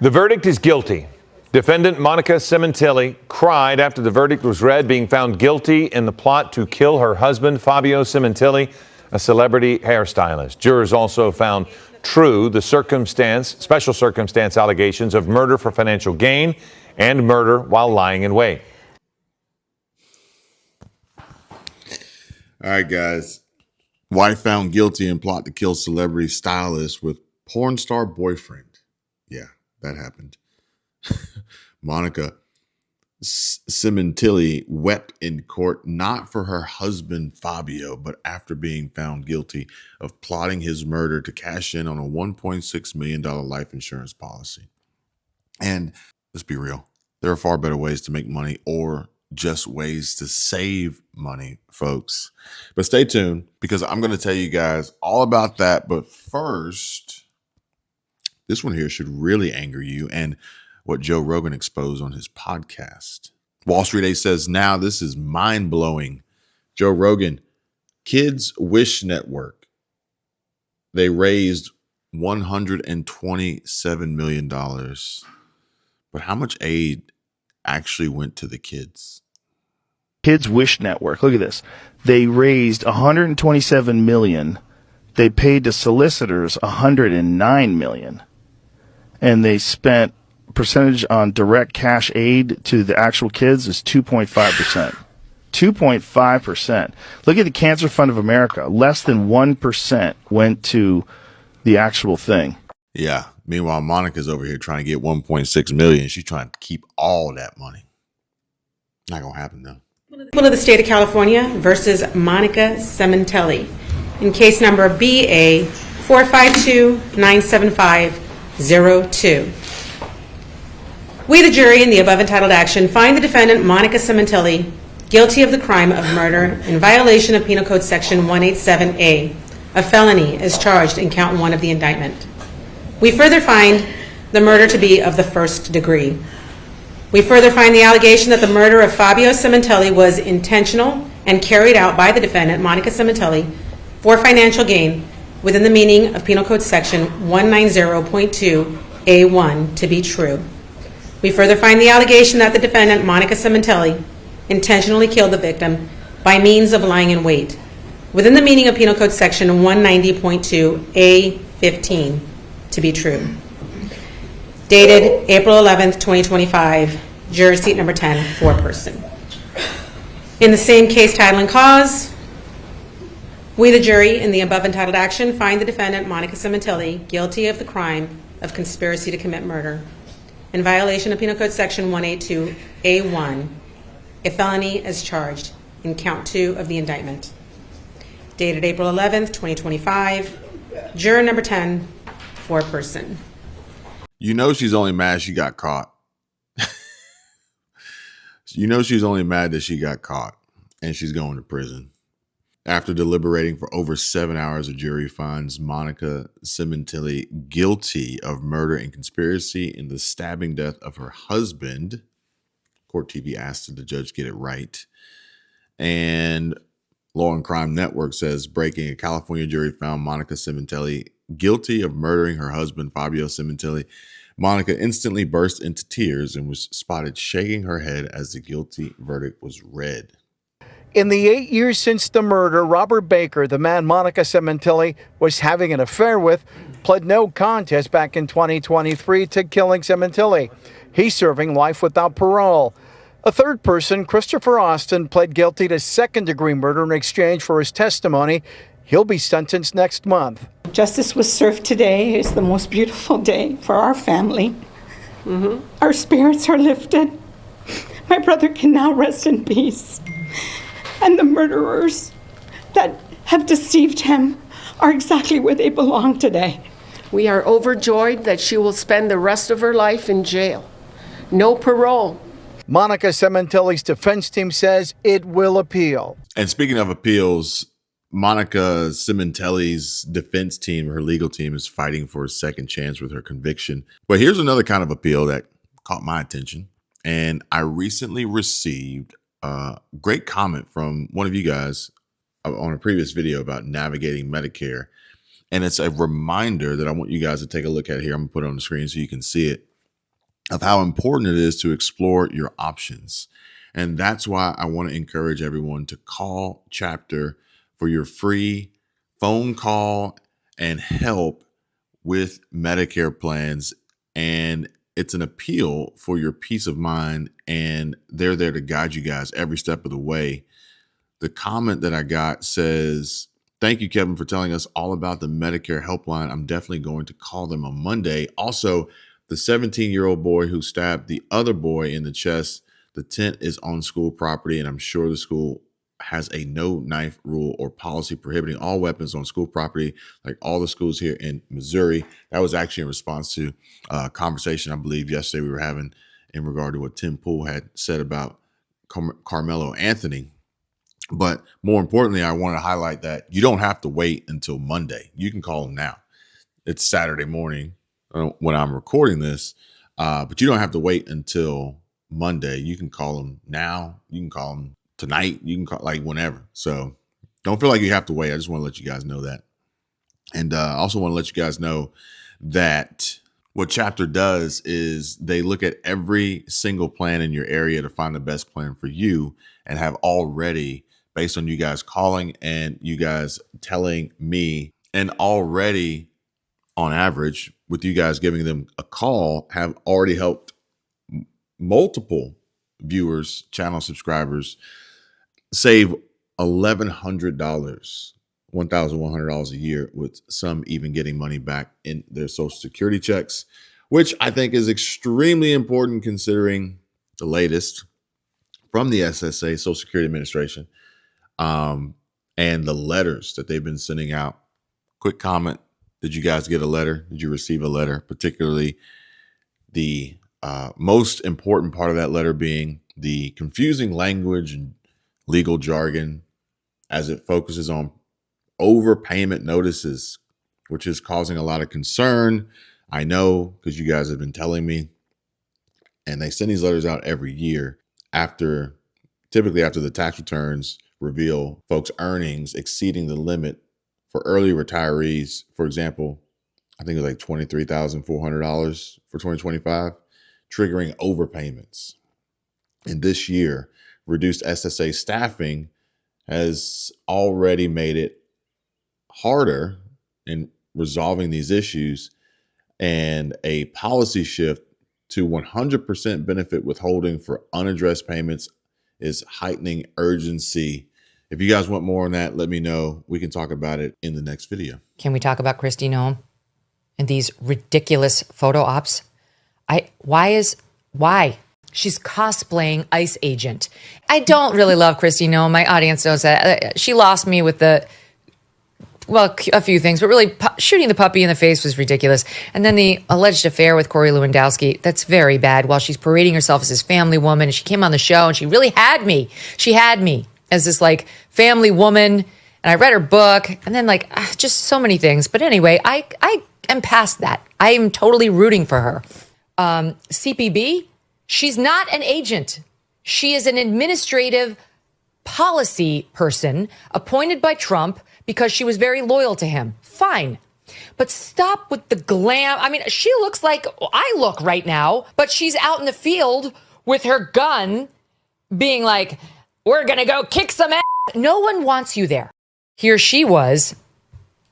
The verdict is guilty. Defendant Monica Cementelli cried after the verdict was read, being found guilty in the plot to kill her husband, Fabio Cementelli, a celebrity hairstylist. Jurors also found true the special circumstance allegations of murder for financial gain and murder while lying in wait. All right, guys. Wife found guilty in plot to kill celebrity stylist with porn star boyfriend. Yeah, that happened. Monica Cementelli wept in court, not for her husband Fabio, but after being found guilty of plotting his murder to cash in on a $1.6 million life insurance policy. And let's be real, there are far better ways to make money, or just ways to save money, folks. But stay tuned, because I'm going to tell you guys all about that. But first, this one here should really anger you, and what Joe Rogan exposed on his podcast. Wall Street A says, now this is mind-blowing. Joe Rogan, Kids Wish Network. They raised $127 million. But how much aid actually went to the kids? Kids Wish Network. Look at this. They raised $127 million. They paid the solicitors $109 million. And they spent percentage on direct cash aid to the actual kids is 2.5%. 2.5%. Look at the Cancer Fund of America. Less than 1% went to the actual thing. Yeah. Meanwhile, Monica's over here trying to get 1.6 million. She's trying to keep all that money. Not going to happen, though. People of the state of California versus Monica Cementelli in case number BA 452-97502. We, the jury, in the above entitled action, find the defendant, Monica Cementelli, guilty of the crime of murder in violation of Penal Code Section 187A, a felony as charged in count 1 of the indictment. We further find the murder to be of the first degree. We further find the allegation that the murder of Fabio Cementelli was intentional and carried out by the defendant, Monica Cementelli, for financial gain within the meaning of Penal Code Section 190.2A1 to be true. We further find the allegation that the defendant, Monica Cementelli, intentionally killed the victim by means of lying in wait within the meaning of Penal Code Section 190.2A15 to be true. Dated April 11th, 2025, juror seat number 10, foreperson. In the same case, title, and cause, we, the jury, in the above entitled action, find the defendant, Monica Cementelli, guilty of the crime of conspiracy to commit murder in violation of Penal Code Section 182A1, a felony as charged in count 2 of the indictment. Dated April 11th, 2025, juror number 10, foreperson. You know she's only mad she got caught. You know she's only mad that she got caught, and she's going to prison. After deliberating for over 7 hours, a jury finds Monica Cementelli guilty of murder and conspiracy in the stabbing death of her husband. Court TV asked the judge get it right. And Law and Crime Network says, breaking, a California jury found Monica Cementelli guilty of murdering her husband, Fabio Cementelli. Monica instantly burst into tears and was spotted shaking her head as the guilty verdict was read. In the 8 years since the murder, Robert Baker, the man Monica Cementelli was having an affair with, pled no contest back in 2023 to killing Cementelli. He's serving life without parole. A third person, Christopher Austin, pled guilty to second-degree murder in exchange for his testimony. He'll be sentenced next month. Justice was served today. It's the most beautiful day for our family. Our spirits are lifted. My brother can now rest in peace. And the murderers that have deceived him are exactly where they belong today. We are overjoyed that she will spend the rest of her life in jail. No parole. Monica Cementelli's defense team says it will appeal. And speaking of appeals, Monica Cementelli's defense team, her legal team, is fighting for a second chance with her conviction. But here's another kind of appeal that caught my attention. And I recently received a great comment from one of you guys on a previous video about navigating Medicare. And it's a reminder that I want you guys to take a look at here. I'm going to put it on the screen so you can see it. of how important it is to explore your options. And that's why I want to encourage everyone to call Chapter for your free phone call and help with Medicare plans. And it's an appeal for your peace of mind. And they're there to guide you guys every step of the way. The comment that I got says, "Thank you, Kevin, for telling us all about the Medicare helpline. I'm definitely going to call them on Monday. Also, the 17-year-old boy who stabbed the other boy in the chest, the tent is on school property, and I'm sure the school has a no knife rule or policy prohibiting all weapons on school property, like all the schools here in Missouri." That was actually in response to a conversation, I believe, yesterday we were having in regard to what Tim Pool had said about Carmelo Anthony. But more importantly, I want to highlight that you don't have to wait until Monday. You can call them now. It's Saturday morning when I'm recording this, but you don't have to wait until Monday. You can call them now. You can call them tonight. You can call like whenever. So don't feel like you have to wait. I just want to let you guys know that. And I also want to let you guys know that what Chapter does is they look at every single plan in your area to find the best plan for you, and have already, based on you guys calling and you guys telling me, and already on average with you guys giving them a call, have already helped multiple viewers, channel subscribers, save $1,100, $1,100 a year, with some even getting money back in their Social Security checks, which I think is extremely important considering the latest from the SSA, Social Security Administration, and the letters that they've been sending out. Quick comment. Did you guys get a letter? Did you receive a letter? Particularly the most important part of that letter being the confusing language and legal jargon as it focuses on overpayment notices, which is causing a lot of concern. I know, because you guys have been telling me. And they send these letters out every year typically after the tax returns reveal folks' earnings exceeding the limit for early retirees. For example, I think it was like $23,400 for 2025, triggering overpayments. And this year, reduced SSA staffing has already made it harder in resolving these issues, and a policy shift to 100% benefit withholding for unaddressed payments is heightening urgency. If you guys want more on that, let me know. We can talk about it in the next video. Can we talk about Kristi Noem and these ridiculous photo ops? Why? She's cosplaying ICE agent. I don't really love Kristi Noem. My audience knows that. She lost me with a few things, but really shooting the puppy in the face was ridiculous. And then the alleged affair with Corey Lewandowski, that's very bad, while she's parading herself as this family woman. And she came on the show and she really had me. She had me as this like family woman. And I read her book and then just so many things. But anyway, I am past that. I am totally rooting for her. CPB, she's not an agent. She is an administrative policy person appointed by Trump because she was very loyal to him. Fine. But stop with the glam. I mean, she looks like I look right now, but she's out in the field with her gun being like, we're going to go kick some ass. No one wants you there. Here she was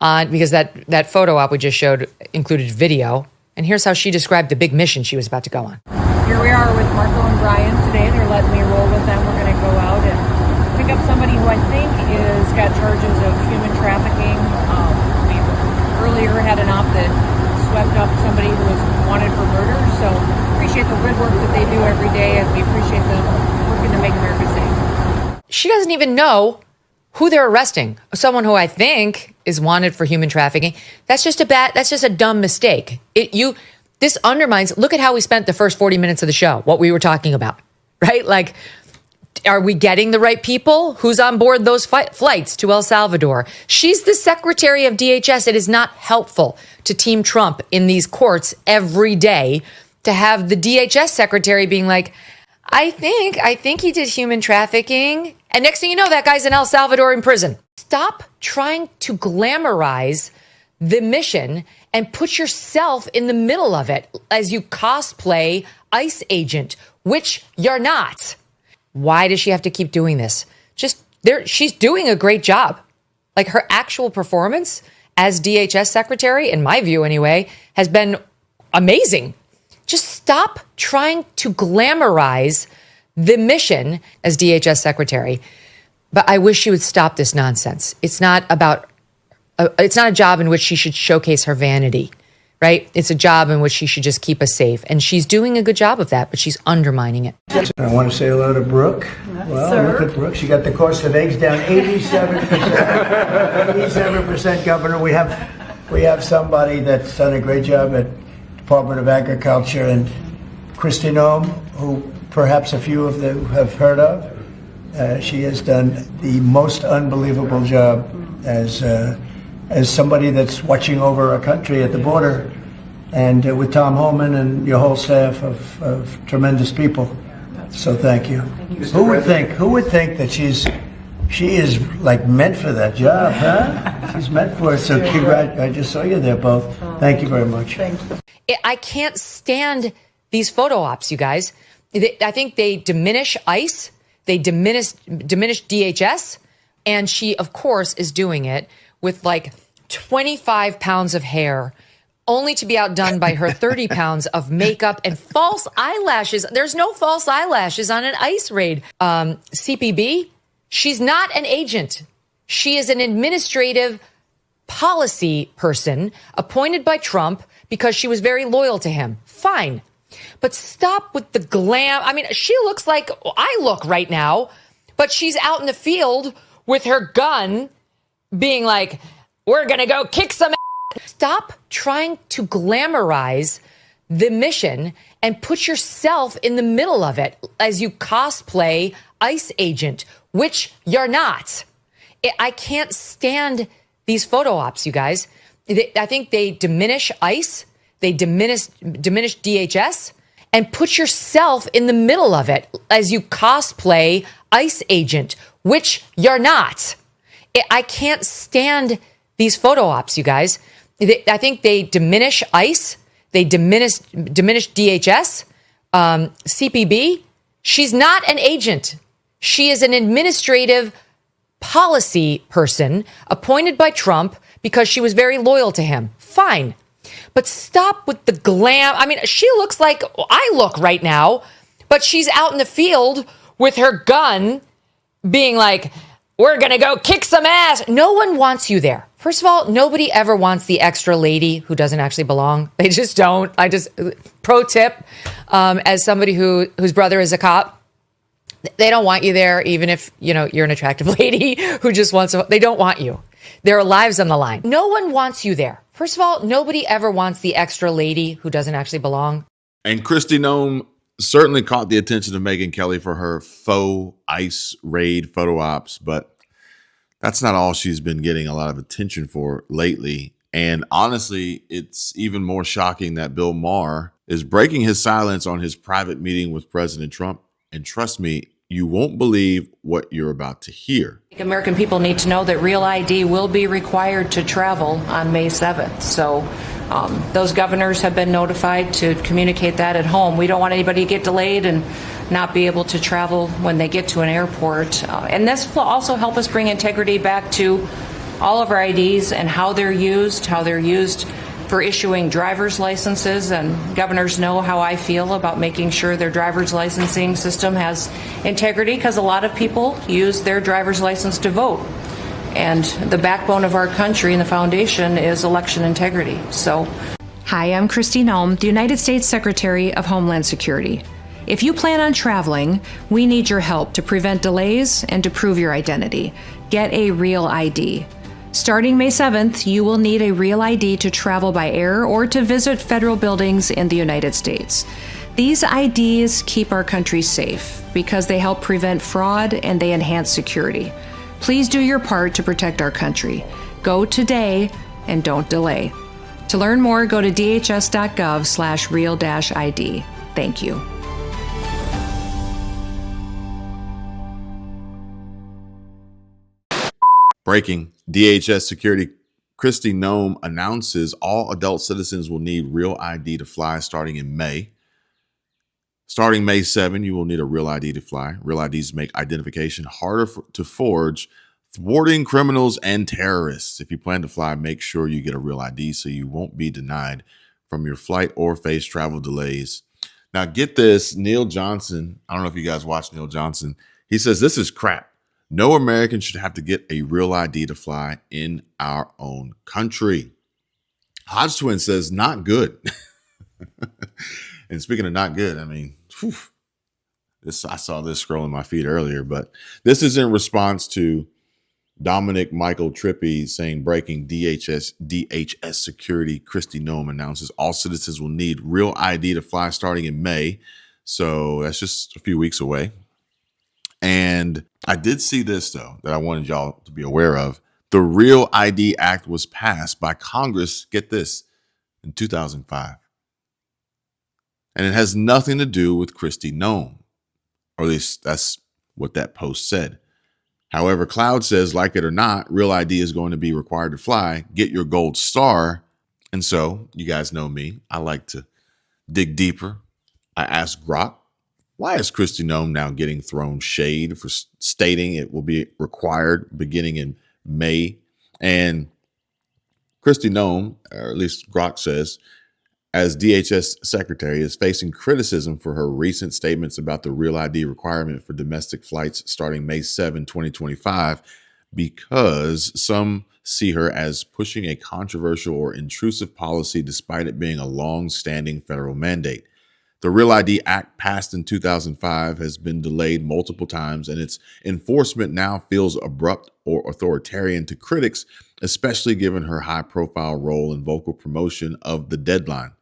because that photo op we just showed included video. And here's how she described the big mission she was about to go on. Here we are with Marco and Brian today. They're letting me roll with them. We're going to go out and pick up somebody who I think is got charges of human trafficking. We earlier had an op that swept up somebody who was wanted for murder. So appreciate the good work that they do every day, and we appreciate them working to make America safe. She doesn't even know who they're arresting. Someone who I think is wanted for human trafficking. That's just a dumb mistake. This undermines, look at how we spent the first 40 minutes of the show, what we were talking about, right? Like, are we getting the right people? Who's on board those flights to El Salvador? She's the secretary of DHS. It is not helpful to Team Trump in these courts every day to have the DHS secretary being like, I think he did human trafficking. And next thing you know, that guy's in El Salvador in prison. Stop trying to glamorize the mission and put yourself in the middle of it as you cosplay ICE agent, which you're not. Why does she have to keep doing this? She's doing a great job. Like, her actual performance as DHS secretary, in my view anyway, has been amazing. Just stop trying to glamorize the mission as DHS secretary. But I wish she would stop this nonsense. It's not a job in which she should showcase her vanity, right? It's a job in which she should just keep us safe. And she's doing a good job of that, but she's undermining it. I want to say hello to Brooke. Well, look at Brooke. She got the cost of eggs down 87%. 87%, Governor. We have somebody that's done a great job at Department of Agriculture, and Kristi Noem, who perhaps a few of you have heard of. She has done the most unbelievable job as somebody that's watching over our country at the border, and with Tom Homan and your whole staff of tremendous people. So thank you. Who would think that she is like meant for that job, huh? She's meant for it. So I just saw you there both. Thank you very much. Thank you. I can't stand these photo ops, you guys. I think they diminish ICE. They diminish DHS. And she, of course, is doing it with like 25 pounds of hair, only to be outdone by her 30 pounds of makeup and false eyelashes. There's no false eyelashes on an ICE raid. CPB, she's not an agent. She is an administrative policy person appointed by Trump because she was very loyal to him. Fine. But stop with the glam. I mean, she looks like I look right now, but she's out in the field with her gun being like, we're going to go kick some ass. Stop trying to glamorize the mission and put yourself in the middle of it as you cosplay ICE agent, which you're not. I can't stand these photo ops, you guys. I think they diminish ICE. They diminish DHS, and put yourself in the middle of it as you cosplay ICE agent, which you're not. I can't stand these photo ops, you guys. I think they diminish ICE. They diminish DHS. CPB, she's not an agent. She is an administrative policy person appointed by Trump because she was very loyal to him. Fine. But stop with the glam. I mean, she looks like I look right now, but she's out in the field with her gun being like, we're going to go kick some ass. No one wants you there. First of all, nobody ever wants the extra lady who doesn't actually belong. They just don't. Pro tip, as somebody whose brother is a cop, they don't want you there, even if, you're an attractive lady who just wants to, they don't want you. There are lives on the line. No one wants you there. First of all, nobody ever wants the extra lady who doesn't actually belong. And Kristi Noem certainly caught the attention of Megyn Kelly for her faux ICE raid photo ops, but that's not all she's been getting a lot of attention for lately. And honestly, it's even more shocking that Bill Maher is breaking his silence on his private meeting with President Trump. And trust me, you won't believe what you're about to hear. American people need to know that Real ID will be required to travel on May 7th. So those governors have been notified to communicate that at home. We don't want anybody to get delayed and not be able to travel when they get to an airport. And this will also help us bring integrity back to all of our IDs and how they're used for issuing driver's licenses, and governors know how I feel about making sure their driver's licensing system has integrity, because a lot of people use their driver's license to vote. And the backbone of our country and the foundation is election integrity. So, hi, I'm Kristi Noem, the United States Secretary of Homeland Security. If you plan on traveling, we need your help to prevent delays and to prove your identity. Get a Real ID. Starting May 7th, you will need a Real ID to travel by air or to visit federal buildings in the United States. These IDs keep our country safe because they help prevent fraud and they enhance security. Please do your part to protect our country. Go today and don't delay. To learn more, go to dhs.gov/real-ID. Thank you. Breaking. DHS security Kristi Noem announces all adult citizens will need real ID to fly starting in May. Starting May 7, you will need a real ID to fly. Real IDs make identification harder to forge, thwarting criminals and terrorists. If you plan to fly, make sure you get a real ID so you won't be denied from your flight or face travel delays. Now, get this, Neil Johnson, I don't know if you guys watch Neil Johnson. He says, this is crap. No American should have to get a real ID to fly in our own country. Hodge Twin says, not good. And speaking of not good, I mean, I saw this scrolling my feed earlier, but this is in response to Dominic Michael Trippi saying breaking DHS security. Kristi Noem announces all citizens will need real ID to fly starting in May. So that's just a few weeks away. And I did see this, though, that I wanted y'all to be aware of. The Real ID Act was passed by Congress, get this, in 2005. And it has nothing to do with Kristi Noem, or at least that's what that post said. However, Cloud says, like it or not, Real ID is going to be required to fly. Get your gold star. And so, you guys know me. I like to dig deeper. I asked Grok, why is Kristi Noem now getting thrown shade for stating it will be required beginning in May? And Kristi Noem, or at least Grok says, as DHS secretary, is facing criticism for her recent statements about the Real ID requirement for domestic flights starting May 7, 2025, because some see her as pushing a controversial or intrusive policy despite it being a long-standing federal mandate. The Real ID Act passed in 2005 has been delayed multiple times, and its enforcement now feels abrupt or authoritarian to critics, especially given her high-profile role in vocal promotion of the deadline.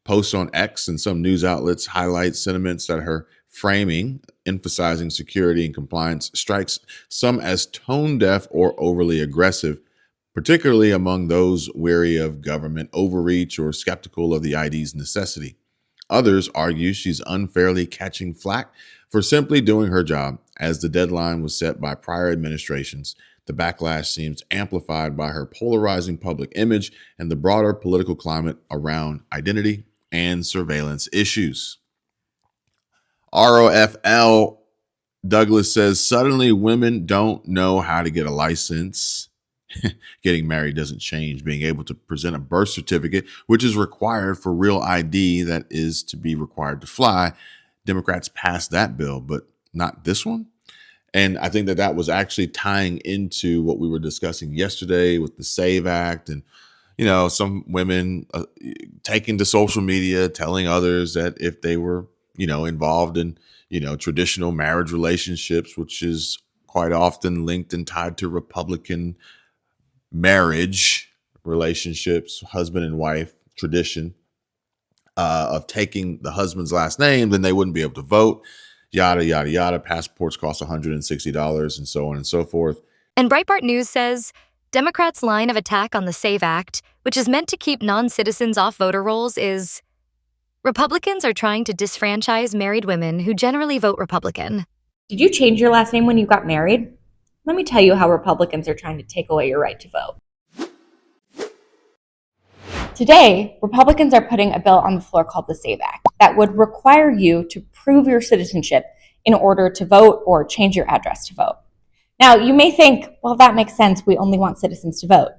Posts on X and some news outlets highlight sentiments that her framing, emphasizing security and compliance, strikes some as tone-deaf or overly aggressive, particularly among those wary of government overreach or skeptical of the ID's necessity. Others argue she's unfairly catching flack for simply doing her job, as the deadline was set by prior administrations. The backlash seems amplified by her polarizing public image and the broader political climate around identity and surveillance issues. ROFL Douglas says, suddenly women don't know how to get a license. Getting married doesn't change being able to present a birth certificate, which is required for Real ID that is to be required to fly. Democrats passed that bill, but not this one. And I think that was actually tying into what we were discussing yesterday with the SAVE Act and, you know, some women taking to social media, telling others that if they were, you know, involved in, you know, traditional marriage relationships, which is quite often linked and tied to Republican marriage relationships, husband and wife tradition of taking the husband's last name, then they wouldn't be able to vote, yada, yada, yada. Passports cost $160 and so on and so forth. And Breitbart News says, Democrats' line of attack on the SAVE Act, which is meant to keep non-citizens off voter rolls, is Republicans are trying to disfranchise married women who generally vote Republican. Did you change your last name when you got married? Let me tell you how Republicans are trying to take away your right to vote. Today, Republicans are putting a bill on the floor called the SAVE Act that would require you to prove your citizenship in order to vote or change your address to vote. Now, you may think, well, that makes sense. We only want citizens to vote.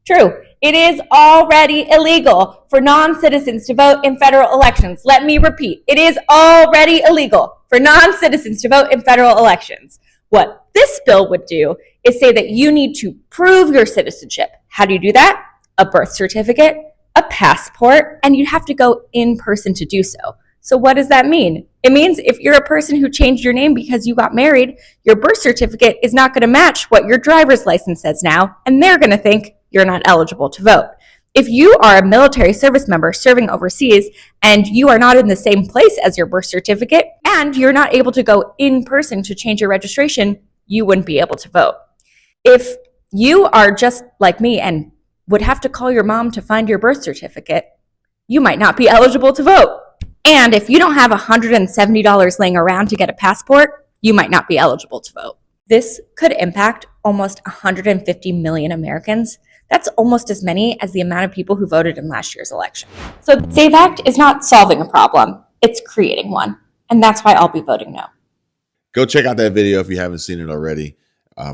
True. It is already illegal for non-citizens to vote in federal elections. Let me repeat. It is already illegal for non-citizens to vote in federal elections. What this bill would do is say that you need to prove your citizenship. How do you do that? A birth certificate, a passport, and you'd have to go in person to do so. So what does that mean? It means if you're a person who changed your name because you got married, your birth certificate is not going to match what your driver's license says now, and they're going to think you're not eligible to vote. If you are a military service member serving overseas and you are not in the same place as your birth certificate and you're not able to go in person to change your registration, you wouldn't be able to vote. If you are just like me and would have to call your mom to find your birth certificate, you might not be eligible to vote. And if you don't have $170 laying around to get a passport, you might not be eligible to vote. This could impact almost 150 million Americans That's almost as many as the amount of people who voted in last year's election. So the SAVE Act is not solving a problem, it's creating one. And that's why I'll be voting no. Go check out that video if you haven't seen it already.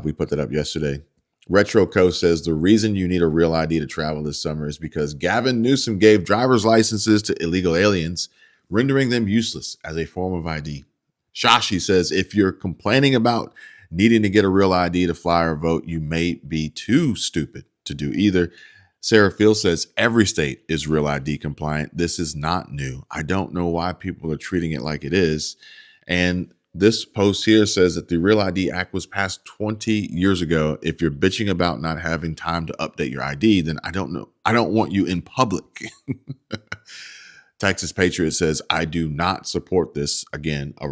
We put that up yesterday. Retro Coast says the reason you need a real ID to travel this summer is because Gavin Newsom gave driver's licenses to illegal aliens, rendering them useless as a form of ID. Shashi says if you're complaining about needing to get a real ID to fly or vote, you may be too stupid to do either. Sarah Field says every state is real ID compliant. This is not new. I don't know why people are treating it like it is. And this post here says that the Real ID Act was passed 20 years ago. If you're bitching about not having time to update your ID, then I don't know. I don't want you in public. Texas Patriot says, I do not support this. Again, a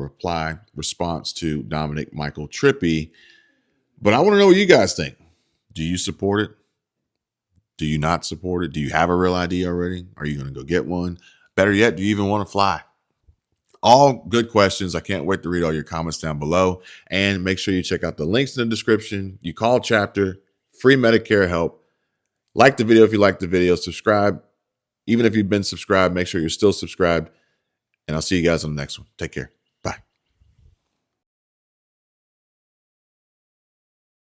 response to Dominic Michael Trippi. But I want to know what you guys think. Do you support it? Do you not support it? Do you have a real ID already? Are you going to go get one? Better yet, do you even want to fly? All good questions. I can't wait to read all your comments down below. And make sure you check out the links in the description. You call chapter, free Medicare help. Like the video if you like the video. Subscribe. Even if you've been subscribed, make sure you're still subscribed. And I'll see you guys on the next one. Take care.